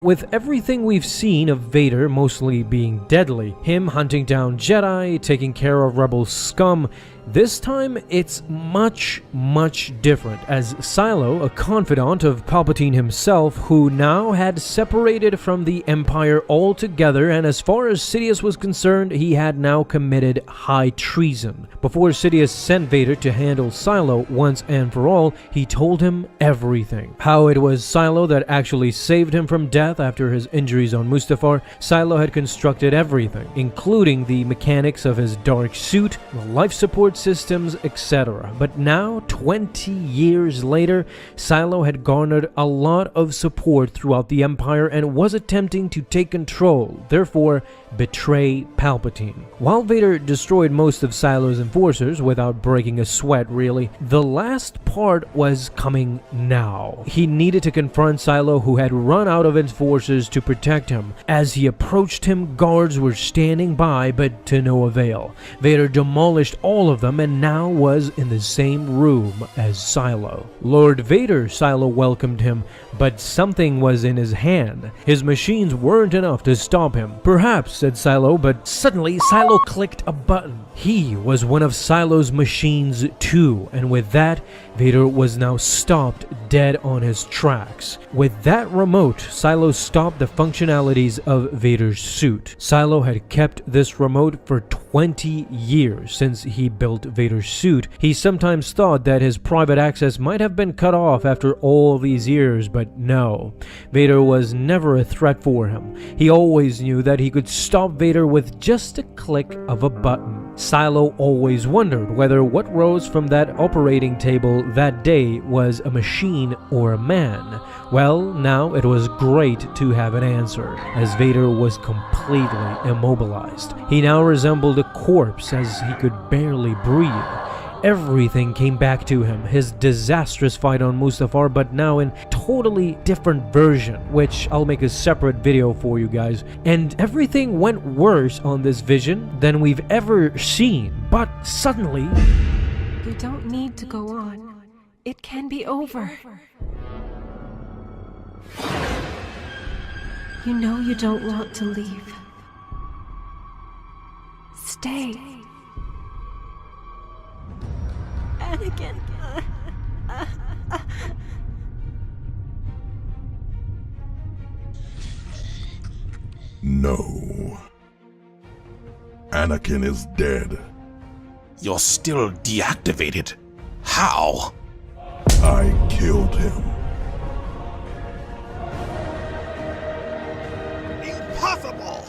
With everything we've seen of Vader mostly being deadly, him hunting down Jedi, taking care of rebel scum, this time it's much different, as Silo, a confidant of Palpatine himself, who now had separated from the Empire altogether, and as far as Sidious was concerned, he had now committed high treason. Before Sidious sent Vader to handle Silo once and for all, he told him everything. How it was Silo that actually saved him from death after his injuries on Mustafar. Silo had constructed everything, including the mechanics of his dark suit, the life support systems, etc. But now, 20 years later, Silo had garnered a lot of support throughout the Empire and was attempting to take control, therefore betray Palpatine. While Vader destroyed most of Silo's enforcers without breaking a sweat really, the last part was coming now. He needed to confront Silo, who had run out of enforcers to protect him. As he approached him, guards were standing by, but to no avail. Vader demolished all of them and now was in the same room as Silo. Lord Vader, Silo welcomed him, but something was in his hand. His machines weren't enough to stop him. Perhaps, said Silo, but suddenly Silo clicked a button. He was one of Silo's machines too, and with that, Vader was now stopped dead on his tracks. With that remote, Silo stopped the functionalities of Vader's suit. Silo had kept this remote for 20 years since he built Vader's suit. He sometimes thought that his private access might have been cut off after all these years, but no. Vader was never a threat for him. He always knew that he could stop Vader with just a click of a button. Silo always wondered whether what rose from that operating table that day was a machine or a man. Well, now it was great to have an answer, as Vader was completely immobilized. He now resembled a corpse, as he could barely breathe. Everything came back to him, his disastrous fight on Mustafar, but now in totally different version, which I'll make a separate video for you guys. And everything went worse on this vision than we've ever seen, but suddenly... You don't need to go on. It can be over. You know you don't want to leave. Stay. Anakin. No. Anakin is dead. You're still deactivated. How? I killed him. Impossible!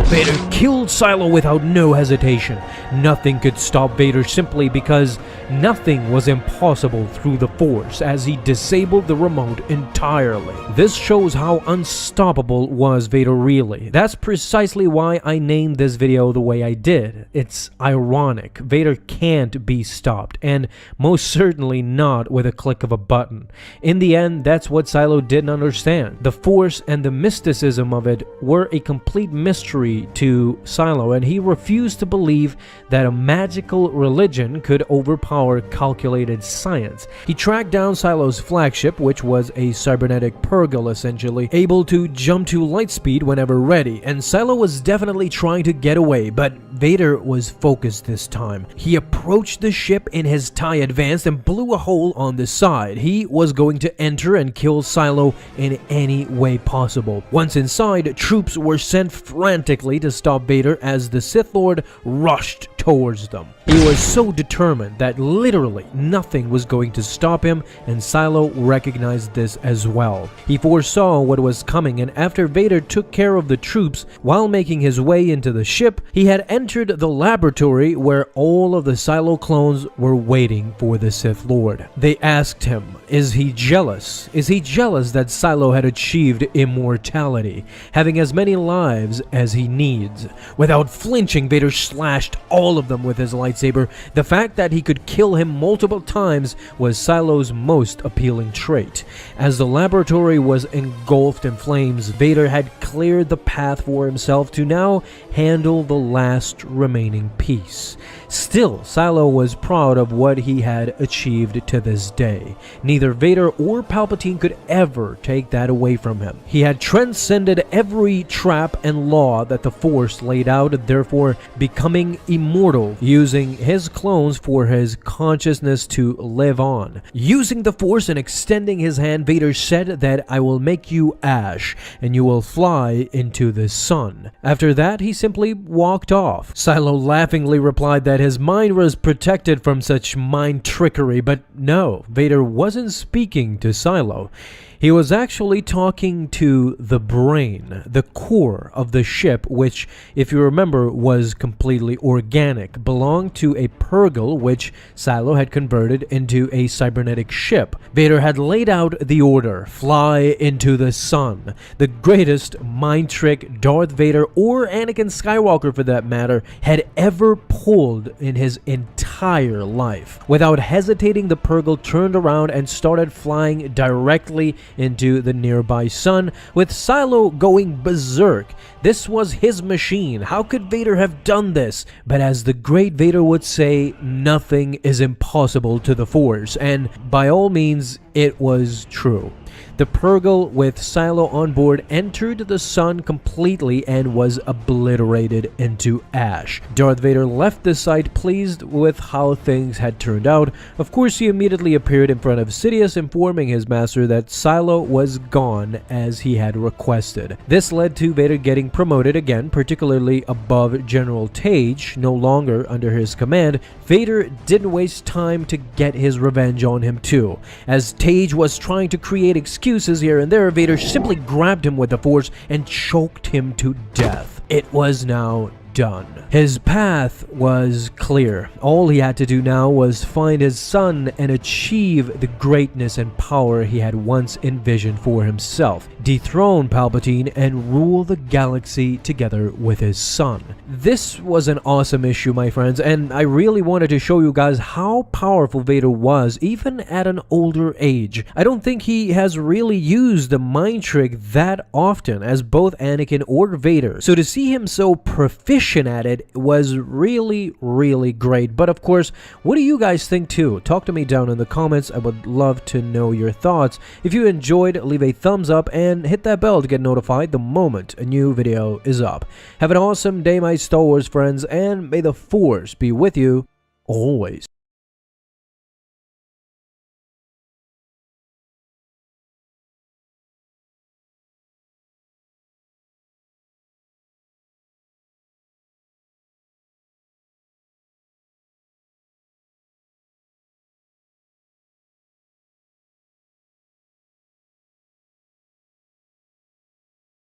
Vader killed Silo without no hesitation. Nothing could stop Vader simply because nothing was impossible through the Force, as he disabled the remote entirely. This shows how unstoppable was Vader really. That's precisely why I named this video the way I did. It's ironic. Vader can't be stopped, and most certainly not with a click of a button. In the end, that's what Silo didn't understand. The Force and the mysticism of it were a complete mystery to Silo, and he refused to believe that a magical religion could overpower calculated science. He tracked down Silo's flagship, which was a cybernetic Purgle essentially, able to jump to light speed whenever ready, and Silo was definitely trying to get away, but Vader was focused this time. He approached the ship in his TIE Advanced and blew a hole on the side. He was going to enter and kill Silo in any way possible. Once inside, troops were sent frantically to stop Vader as the Sith Lord rushed towards them. He was so determined that literally nothing was going to stop him, and Silo recognized this as well. He foresaw what was coming, and after Vader took care of the troops while making his way into the ship, he had entered the laboratory where all of the Silo clones were waiting for the Sith Lord. They asked him, is he jealous? Is he jealous that Silo had achieved immortality, having as many lives as he needs? Without flinching, Vader slashed all of them with his lightsaber. The fact that he could kill him multiple times was Silo's most appealing trait. As the laboratory was engulfed in flames, Vader had cleared the path for himself to now handle the last remaining piece. Still, Silo was proud of what he had achieved to this day. Neither Vader or Palpatine could ever take that away from him. He had transcended every trap and law that the Force laid out, therefore becoming immortal, using his clones for his consciousness to live on. Using the Force and extending his hand, Vader said that I will make you ash, and you will fly into the sun. After that, he simply walked off. Silo laughingly replied that his mind was protected from such mind trickery, but no, Vader wasn't speaking to Silo. He was actually talking to the brain, the core of the ship, which, if you remember, was completely organic, belonged to a Purgle, which Silo had converted into a cybernetic ship. Vader had laid out the order: fly into the sun. The greatest mind trick Darth Vader, or Anakin Skywalker for that matter, had ever pulled in his entire life. Without hesitating, the Purgle turned around and started flying directly into the nearby sun, with Silo going berserk. This was his machine. How could Vader have done this? But as the great Vader would say, nothing is impossible to the Force, and by all means, it was true. The Purgle with Silo on board entered the sun completely and was obliterated into ash. Darth Vader left the site pleased with how things had turned out. Of course, he immediately appeared in front of Sidious, informing his master that Silo was gone as he had requested. This led to Vader getting promoted again, particularly above General Tage, no longer under his command. Vader didn't waste time to get his revenge on him too. As Tage was trying to create excuses here and there, Vader simply grabbed him with the Force and choked him to death. It was now done. His path was clear. All he had to do now was find his son and achieve the greatness and power he had once envisioned for himself, dethrone Palpatine, and rule the galaxy together with his son. This was an awesome issue, my friends, and I really wanted to show you guys how powerful Vader was even at an older age. I don't think he has really used the mind trick that often as both Anakin or Vader, so to see him so proficient at it was really great. But of course, what do you guys think too? Talk to me down in the comments. I would love to know your thoughts. If you enjoyed, leave a thumbs up and hit that bell to get notified the moment a new video is up. Have an awesome day, my Star Wars friends, and may the Force be with you always.